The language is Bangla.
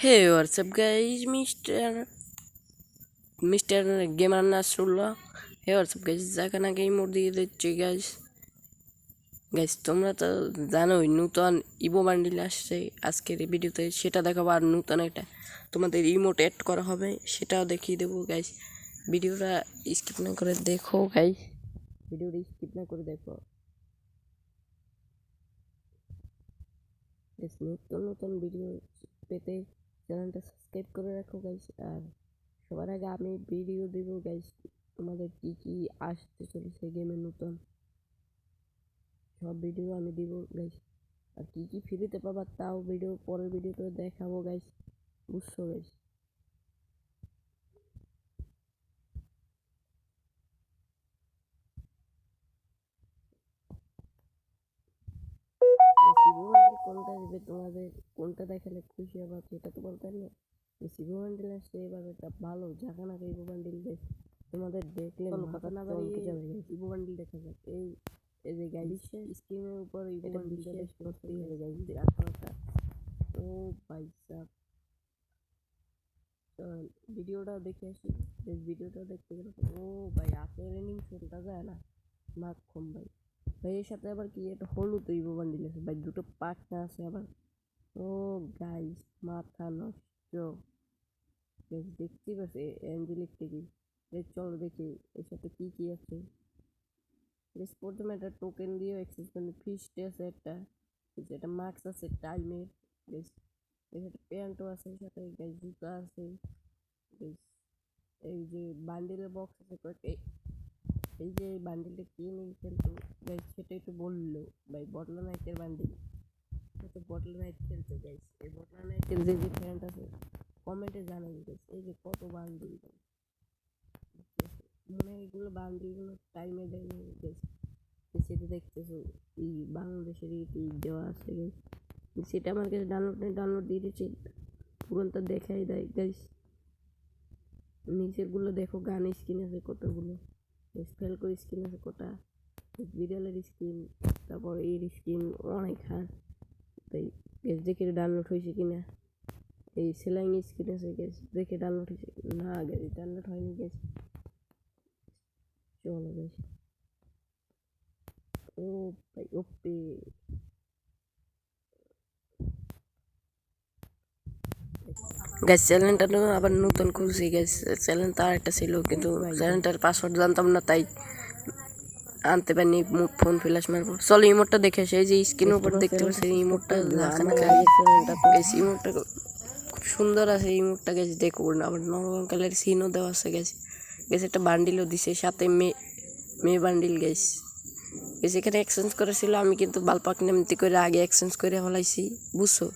Hey, what's up, guys? Mr. Gamer Nasrullah. Hey, what's up, guys? Zakana game mode দিয়ে দিচ্ছি guys. Guys, তোমরা তো জানোই নতুন ইভো বান্ডিল আসছে আজকের এই ভিডিওতে, সেটা দেখাবো। আর নতুন একটা তোমাদের ইমোট অ্যাড করা হবে, সেটাও দেখিয়ে দেবো গাইস। ভিডিওটা স্কিপ না করে দেখো গাইস, ভিডিওটা স্কিপ না করে দেখো। নতুন নতুন ভিডিও পেতে চ্যানেলটা সাবস্ক্রাইব করে রাখো গাইস। আর সবার আগে আমি ভিডিও দেব গাইস, তোমাদের কি কি আসতে চলেছে গেমের নতুন সব ভিডিও আমি দিব গাইস। আর কি কি ফ্রিতে পাবা তাও ভিডিও পরের ভিডিওতে দেখাবো গাইস, বুঝছো গাইস। কোনটা দিবে তোমাদের, কোনটা দেখালে খুশি হবে সেটা তো বলতে না। সিভো বান্ডিল আসছে এবার, একটা ভালো ঝাঁকানা ইভো বান্ডিল দেখ, তোমাদের দেখলে মাথা না চমকে যাবে গাইস। ইভো বান্ডিল দেখা যাক। এই যে গাইস স্ক্রিনের উপর ইভো বান্ডিল করতেই হবে গাইস। রাখা ও ভাই সাহেব, ভিডিওটা দেখে আসি। ভিডিওটা দেখতে গেলে ও ভাই আপের এনিমেশনটা যায় না মাখন ভাই। ভাই এর সাথে আবার কি একটা হলুদ ইভো বান্ডিল আছে ভাই, দুটো পাখনা আছে আবার। ও গাইস মাথা নষ্ট। দেখতেই পাচ্ছি অ্যাঞ্জেলিক টিভি। চলো দেখি এর সাথে কি কি আছে। প্রথমে একটা টোকেন দিয়ে অ্যাক্সেস করলে ফিস্ট আছে একটা, একটা মাস্ক আছে টাইমের। বেশ এর সাথে প্যান্টও আছে, এর সাথে গাইস জুতা আছে। বেশ এই যে বান্ডিলের বক্স আছে কয়েকটা। এই যে এই বান্ডিলটা কে নিয়ে খেলতো গাইস সেটা একটু বললো ভাই। বটলা নাইটের বান্ডিল, তো বটলা নাইট খেলতো গাইস। এই বটলা নাইটের যে যে ফ্রেন্ড আছে কমেন্টে জানাই গাইস। এই যে কত বান্ডিল মনে হয় এগুলো বান্ডিলগুলো টাইমে দেয় গাইস। সেটা দেখতেছো এই বাংলাদেশের ইউটিউব দেওয়া আছে গাইস, সেটা আমার কাছে ডাউনলোড দিয়ে দিয়েছে। পুরনটা দেখাই দেয় গাইস। নিচেরগুলো দেখো, গান স্কিন আছে কতগুলো, ফেলকো স্কিন আছে কটা, বিড়ালের স্কিন, তারপর এর স্কিন অনেক। হ্যাঁ তাই গ্যাস দেখে ডাউনলোড হয়েছে কিনা। এই সেলাইং স্কিন আছে গ্যাস দেখে ডাউনলোড হয়েছে না, গ্যাস ডাউনলোড হয়নি গ্যাস। চলো গ্যাস। ও ভাই ওপে গ্যাস, চ্যানেলটা আবার নতুন খুলছি গ্যাস। চ্যানেলটা আর একটা ছিল কিন্তু চ্যানেলটার পাসওয়ার্ড জানতাম না, তাই আনতে পারিনি। ফোন ফ্ল্যাশ মারবো। চলো ইমোটটা দেখে আসি। এই যে স্ক্রিনের উপর দেখতে পাচ্ছি ইমোটটা, ইমোটটা খুব সুন্দর আছে। ইমোটটা গেছে দেখো না, আবার নরমাল কালার সিনও দেওয়া আছে গেছে। গেছে একটা বান্ডিলও দিছে সাথে মে বান্ডিল গেছে। গেছে এখানে এক্সচেঞ্জ করেছিল, আমি কিন্তু বালপাক নেমতি করে আগে এক্সচেঞ্জ করে ফেলাইছি, বুঝছো।